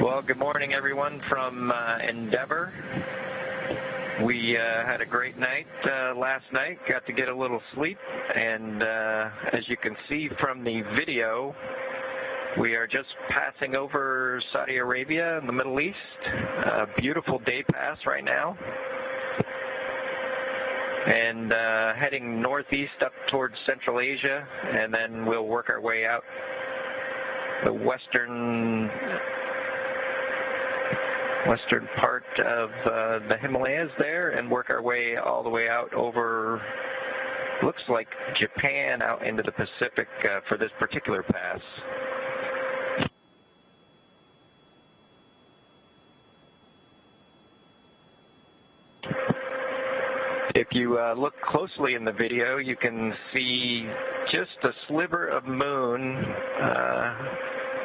Well, good morning, everyone, from Endeavour. We had a great night last night, got to get a little sleep, and as you can see from the video, we are just passing over Saudi Arabia in the Middle East. A beautiful day pass right now. And heading northeast up towards Central Asia, and then we'll work our way out the western part of the Himalayas there, and work our way all the way out over, looks like Japan, out into the Pacific for this particular pass. If you look closely in the video, you can see just a sliver of moon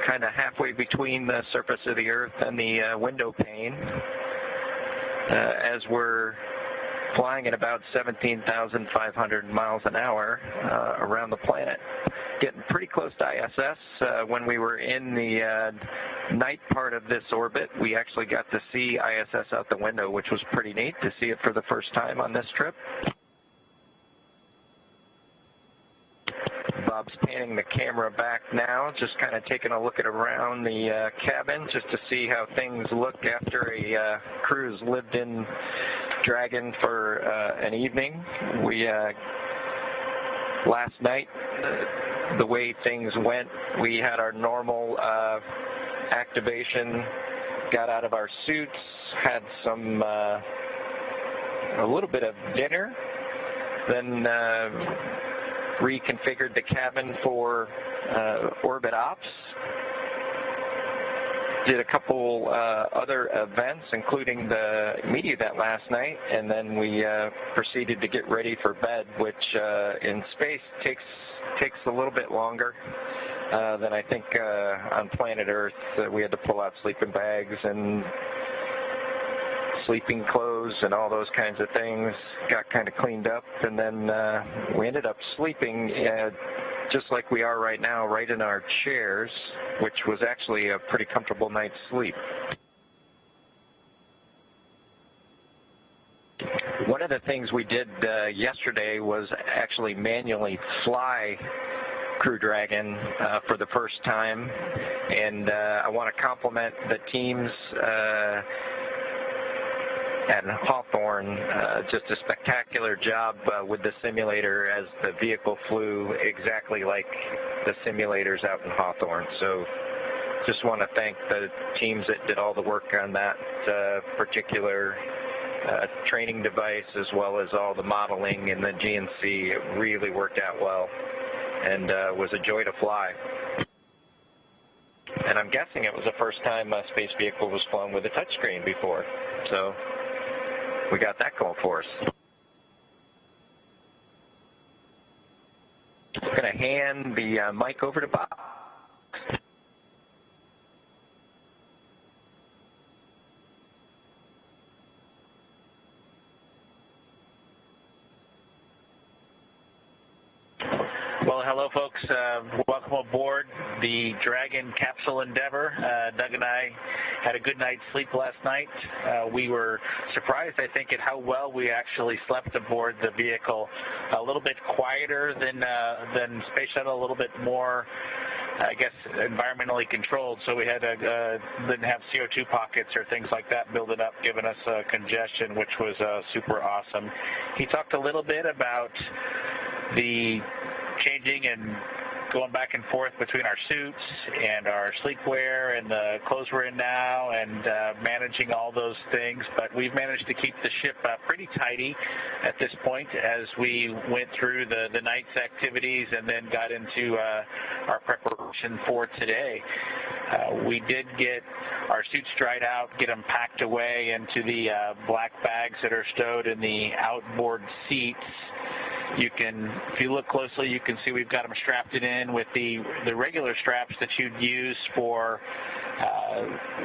kind of halfway between the surface of the Earth and the window pane as we're flying at about 17,500 miles an hour around the planet. Getting pretty close to ISS. When we were in the night part of this orbit, we actually got to see ISS out the window, which was pretty neat to see it for the first time on this trip. Bob's panning the camera back now, just kind of taking a look at around the cabin just to see how things look after a cruise lived in Dragon for an evening. We last night, the way things went, we had our normal activation, got out of our suits, had some a little bit of dinner, then reconfigured the cabin for orbit ops. Did a couple other events, including the media event last night, and then we proceeded to get ready for bed, which in space takes a little bit longer than I think on planet Earth. We had to pull out sleeping bags and sleeping clothes and all those kinds of things. Got kind of cleaned up, and then we ended up sleeping just like we are right now, right in our chairs, which was actually a pretty comfortable night's sleep. One of the things we did yesterday was actually manually fly Crew Dragon for the first time, and I want to compliment the teams at Hawthorne. Just a spectacular job with the simulator, as the vehicle flew exactly like the simulators out in Hawthorne. So just want to thank the teams that did all the work on that particular training device, as well as all the modeling and the GNC. It really worked out well and was a joy to fly. And I'm guessing it was the first time a space vehicle was flown with a touchscreen before. So we got that going for us. I'm going to hand the mic over to Bob. Well, hello, folks. Welcome aboard the Dragon Capsule Endeavour. Doug and I had a good night's sleep last night. We were surprised, I think, at how well we actually slept aboard the vehicle. A little bit quieter than Space Shuttle, a little bit more, I guess, environmentally controlled. So we had didn't have CO2 pockets or things like that building up, giving us congestion, which was super awesome. He talked a little bit about the changing and going back and forth between our suits and our sleepwear and the clothes we're in now, and managing all those things. But we've managed to keep the ship pretty tidy at this point as we went through the night's activities and then got into our preparation for today. We did get our suits dried out, get them packed away into the black bags that are stowed in the outboard seats. You can, if you look closely, you can see we've got them strapped in with the regular straps that you'd use for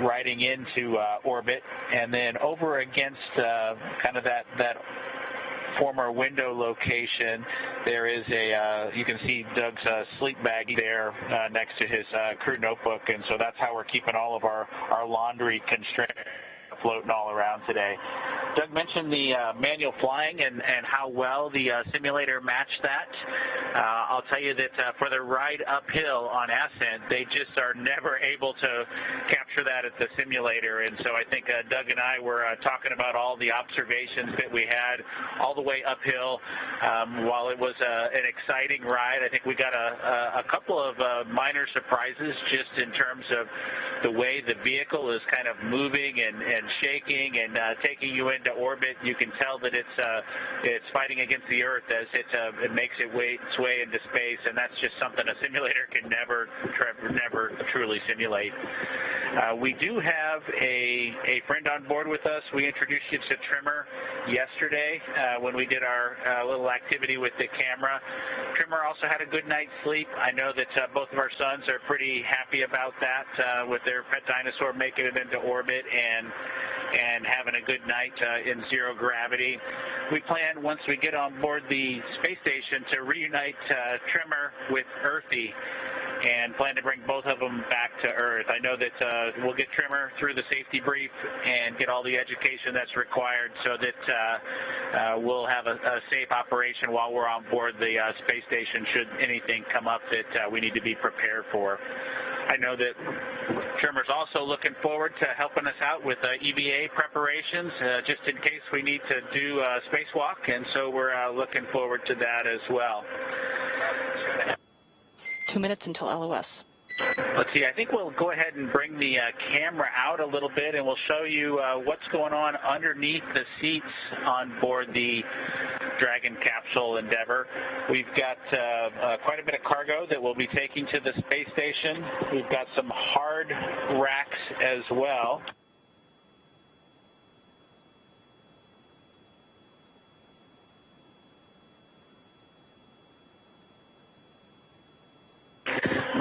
riding into orbit, and then over against kind of that former window location, there is you can see Doug's sleep bag there next to his crew notebook, and so that's how we're keeping all of our laundry constrained floating all around today. Doug mentioned the manual flying and how well the simulator matched that. I'll tell you that for the ride uphill on ascent, they just are never able to capture that at the simulator. And so I think Doug and I were talking about all the observations that we had all the way uphill. While it was an exciting ride, I think we got a couple of minor surprises just in terms of the way the vehicle is kind of moving and shaking and taking you into orbit. You can tell that it's fighting against the Earth as it makes its way into space, and that's just something a simulator can never truly simulate. We do have a friend on board with us. We introduced you to Trimmer yesterday when we did our little activity with the camera. Trimmer also had a good night's sleep. I know that both of our sons are pretty happy about that with their pet dinosaur making it into orbit and having a good night in zero gravity. We plan, once we get on board the space station, to reunite Trimmer with Earthy and plan to bring both of them back to Earth. I know that we'll get Trimmer through the safety brief and get all the education that's required so that we'll have a safe operation while we're on board the space station should anything come up that we need to be prepared for. I know that Trimmer's also looking forward to helping us out with EVA preparations just in case we need to do a spacewalk, and so we're looking forward to that as well. 2 minutes until LOS. Let's see, I think we'll go ahead and bring the camera out a little bit and we'll show you what's going on underneath the seats on board the Dragon capsule Endeavour. We've got quite a bit of cargo that we'll be taking to the space station. We've got some hard racks as well.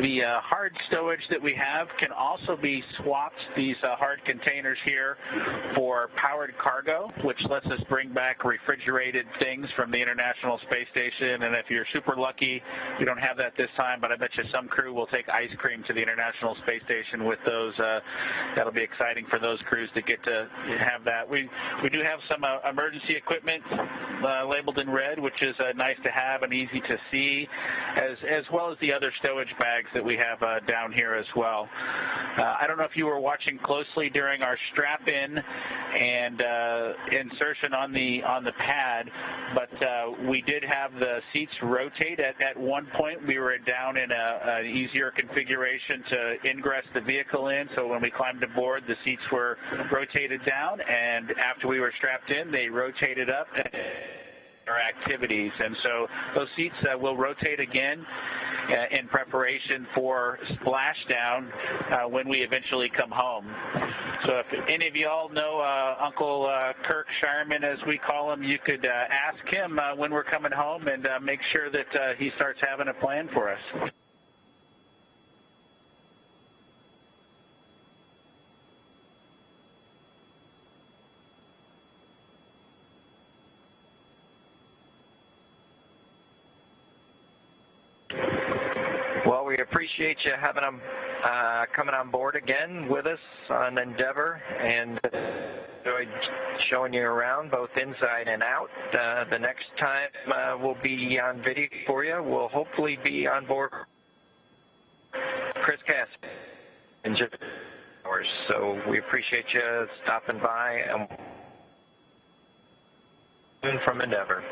The hard stowage that we have can also be swapped, these hard containers here, for powered cargo, which lets us bring back refrigerated things from the International Space Station. And if you're super lucky, we don't have that this time, but I bet you some crew will take ice cream to the International Space Station with those. That'll be exciting for those crews to get to have that. We do have some emergency equipment labeled in red, which is nice to have and easy to see, as well as the other stowage bags that we have down here as well. I don't know if you were watching closely during our strap-in and insertion on the pad, but we did have the seats rotate. At one point, we were down in an easier configuration to ingress the vehicle in, so when we climbed aboard, the seats were rotated down, and after we were strapped in, they rotated up our activities. And so those seats will rotate again in preparation for splashdown when we eventually come home. So if any of you all know Uncle Kirk Shireman, as we call him, you could ask him when we're coming home and make sure that he starts having a plan for us. Well, we appreciate you having them coming on board again with us on Endeavour, and enjoyed showing you around both inside and out. The next time we'll be on video for you. We'll hopefully be on board Chris Cass in just hours. So we appreciate you stopping by and from Endeavour.